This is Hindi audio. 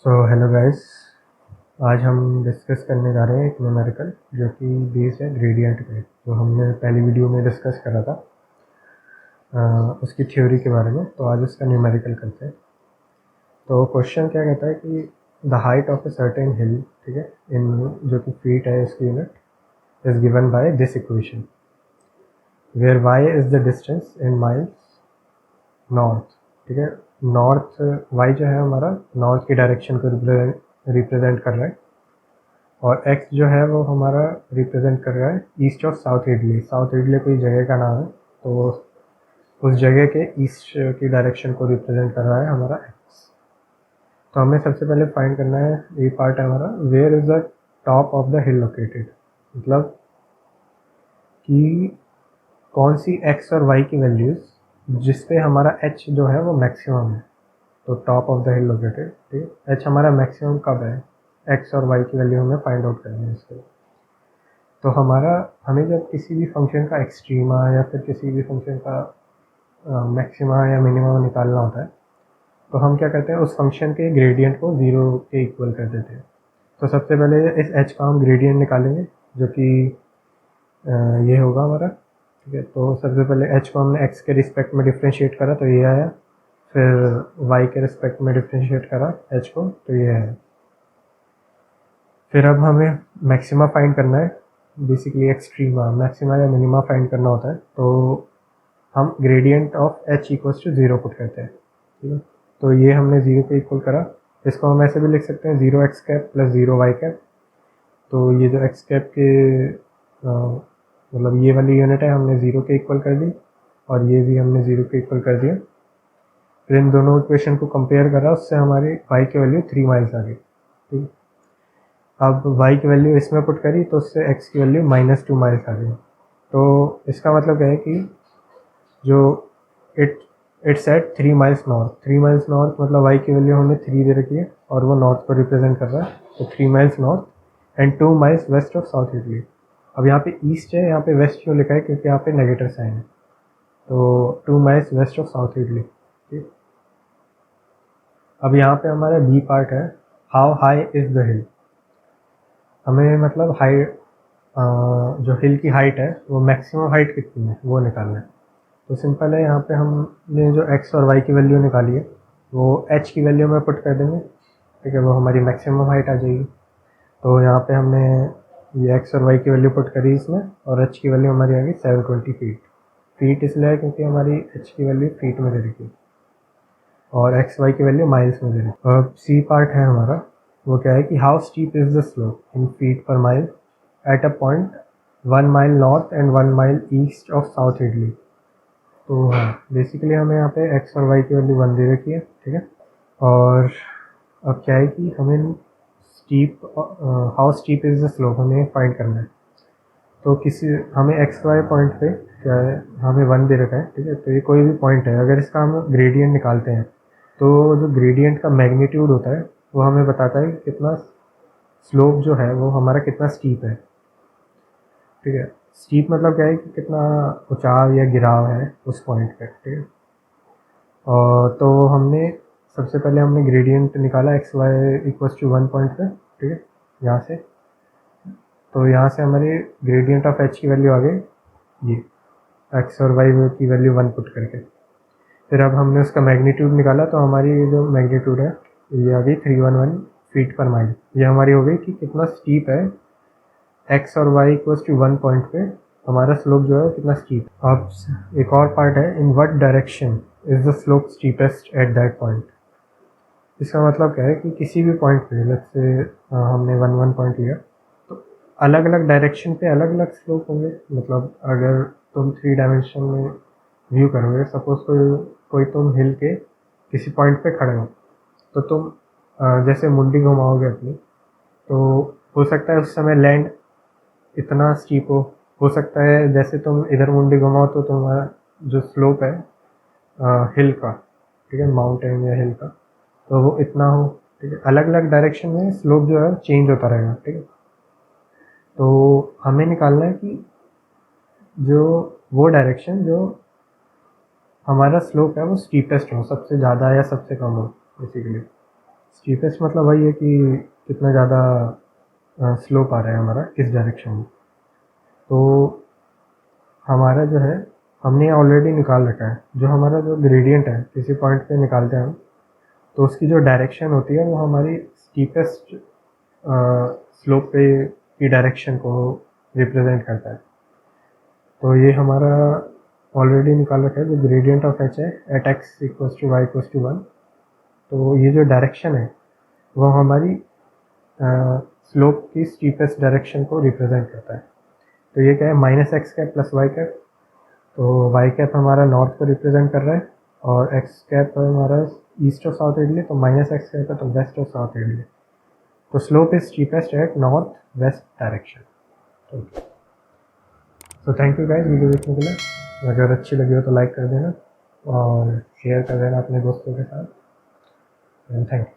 हेलो गाइस, आज हम डिस्कस करने जा रहे हैं एक न्यूमेरिकल जो कि बेस्ड है ग्रेडियंट पे, जो हमने पहली वीडियो में डिस्कस करा था उसकी थ्योरी के बारे में। तो आज उसका न्यूमेरिकल करते हैं। तो क्वेश्चन क्या कहता है कि the height of a certain hill, ठीक है, इन जो कि फीट है इसकी unit, is given by this equation where y is the distance in miles north. ठीक है, नॉर्थ वाई जो है हमारा नॉर्थ की डायरेक्शन को रिप्रेजेंट कर रहा है, और x जो है वो हमारा रिप्रेजेंट कर रहा है east of south idli. South idli कोई जगह का नाम है, तो उस जगह के ईस्ट की डायरेक्शन को रिप्रेजेंट कर रहा है हमारा x। तो हमें सबसे पहले फाइंड करना है, ये पार्ट है हमारा, where is the top of the hill located, मतलब कि कौन सी x और y की वैल्यूज जिसपे हमारा h जो है वो मैक्सिमम है। तो top of the hill located, ठीक है, h हमारा मैक्सिमम कब है, x और y की वैल्यू हमें फाइंड आउट करनी है इसके। तो हमें जब किसी भी फंक्शन का एक्सट्रीमा या फिर किसी भी फंक्शन का मैक्सिमा या मिनिमम निकालना होता है, तो हम क्या करते हैं, उस फंक्शन के ग्रेडियंट को ज़ीरो के इक्वल कर देते हैं। तो सबसे पहले इस h का हम ग्रेडियंट निकालेंगे, जो कि ये होगा हमारा। ठीक है, तो सबसे पहले h को हमने x के रिस्पेक्ट में डिफ्रेंशिएट करा तो ये आया, फिर y के रिस्पेक्ट में डिफ्रेंशिएट करा h को तो ये है। फिर अब हमें मैक्सिमा फाइंड करना है, बेसिकली एक्सट्रीमा, मैक्सिमा या मिनिमा फाइंड करना होता है। तो हम gradient of h equals to zero put करते हैं। ठीक है, तो ये हमने ज़ीरो के इक्वल करा। इसको हम ऐसे भी लिख सकते हैं, zero x cap plus zero y cap. तो ये जो एक्स कैप के मतलब ये वाली यूनिट है, हमने ज़ीरो के इक्वल कर दी, और ये भी हमने ज़ीरो के इक्वल कर दिया। फिर इन दोनों इक्वेशन को कंपेयर करा, उससे हमारी y की वैल्यू 3 माइल्स आ गई। ठीक, अब y की वैल्यू इसमें पुट करी तो उससे x की वैल्यू -2 माइल्स आ गई। तो इसका मतलब क्या है कि जो it's at 3 miles north, 3 miles north मतलब y की वैल्यू हमने 3 दे रखी है और वो नॉर्थ को रिप्रेजेंट कर रहा है। तो 3 miles north and 2 miles west of South Hadley. अब यहाँ पे ईस्ट है, यहाँ पे वेस्ट क्यों लिखा है, क्योंकि यहाँ पे नेगेटिव साइन है। तो 2 miles west of South Hadley. ठीक, अब यहाँ पे हमारा बी पार्ट है, how high is the hill. हमें मतलब जो हिल की हाइट है वो मैक्सिमम हाइट कितनी है वो निकालना है। तो सिंपल है, यहाँ पे हमने जो x और y की वैल्यू निकाली है वो h की वैल्यू में पुट कर देंगे। ठीक है, वो हमारी मैक्सिमम हाइट आ जाएगी। तो यहाँ पे हमने ये x और y की वैल्यू पुट करी इसमें, और h की वैल्यू हमारी आ गई 720 फीट। फीट इसलिए है क्योंकि हमारी h की वैल्यू फीट में दे रखी है और x y की वैल्यू माइल्स में दे रखी है। अब सी पार्ट है हमारा, वो क्या है कि how steep is the slope in feet per mile at a point 1 mile north and 1 mile east of south Hadley. तो हाँ, बेसिकली हमें यहाँ पे x और y की वैल्यू 1 दे रखी है। ठीक है, और अब क्या है कि हमें how steep is the slope हमें फाइंड करना है। तो हमें एक्स वाई पॉइंट पे क्या है, हमें 1 दे रखा है। ठीक है, तो ये कोई भी पॉइंट है, अगर इसका हम ग्रेडियंट निकालते हैं तो जो ग्रेडियंट का मैग्नीट्यूड होता है वो हमें बताता है कि कितना स्लोप जो है वो हमारा कितना स्टीप है। ठीक है, स्टीप मतलब क्या है कि कितना उछाल या गिराव है उस पॉइंट पे। ठीक है, और तो सबसे पहले हमने ग्रेडियंट निकाला x y equals to 1 point पे। ठीक है, यहाँ से, तो यहाँ से हमारी ग्रेडियंट ऑफ एच की वैल्यू आ गई ये, एक्स और वाई की वैल्यू 1 पुट करके। फिर अब हमने उसका मैग्नीट्यूड निकाला, तो हमारी ये जो मैग्नीट्यूड है ये आ गई 311 फीट पर माइल। ये हमारी हो गई कि कितना स्टीप है एक्स और वाई इक्वल्स टू 1 पॉइंट पे हमारा स्लोप जो है कितना स्टीप। अब एक और पार्ट है, in what direction is the slope steepest at that point. इसका मतलब क्या है कि किसी भी पॉइंट पे, लेट्स से हमने 1 पॉइंट लिया, तो अलग अलग डायरेक्शन पे अलग अलग स्लोप होंगे। मतलब अगर तुम 3 डायमेंशन में व्यू करोगे, सपोज कोई तुम हिल के किसी पॉइंट पे खड़े हो, तो तुम जैसे मुंडी घुमाओगे अपनी, तो हो सकता है उस समय लैंड इतना स्टीप हो सकता है जैसे तुम इधर मुंडी घुमाओ तो तुम्हारा जो स्लोप है हिल का, ठीक है, माउंटेन या हिल का, तो वो इतना हो। ठीक है, अलग अलग डायरेक्शन में स्लोप जो है चेंज होता रहेगा। ठीक है, तो हमें निकालना है कि जो वो डायरेक्शन जो हमारा स्लोप है वो स्टीपेस्ट हो, सबसे ज़्यादा या सबसे कम हो। बेसिकली स्टीपेस्ट मतलब वही है कि कितना ज़्यादा स्लोप आ रहा है हमारा इस डायरेक्शन में। तो हमारा जो है हमने ऑलरेडी निकाल रखा है, जो हमारा जो ग्रेडियंट है किसी पॉइंट पे निकालते हैं हम, तो उसकी जो डायरेक्शन होती है वो हमारी स्टीपेस्ट स्लोप पे की डायरेक्शन को रिप्रेजेंट करता है। तो ये हमारा ऑलरेडी निकाल रखा है, जो ग्रेडियंट ऑफ एच है at x equals to y equals to 1। तो ये जो डायरेक्शन है वो हमारी स्लोप की स्टीपेस्ट डायरेक्शन को रिप्रेजेंट करता है। तो ये क्या है, minus x cap plus y cap. तो वाई कैप हमारा नॉर्थ को रिप्रेजेंट कर रहा है और एक्स कैप हमारा ईस्ट और साउथ इडली, तो माइनस एक्स कैप है तो वेस्ट और साउथ इडली। तो slope is steepest at north west direction. तो थैंक यू गाइस वीडियो देखने के लिए। अगर अच्छी लगी हो तो लाइक कर देना और शेयर कर देना अपने दोस्तों के साथ। Thank you.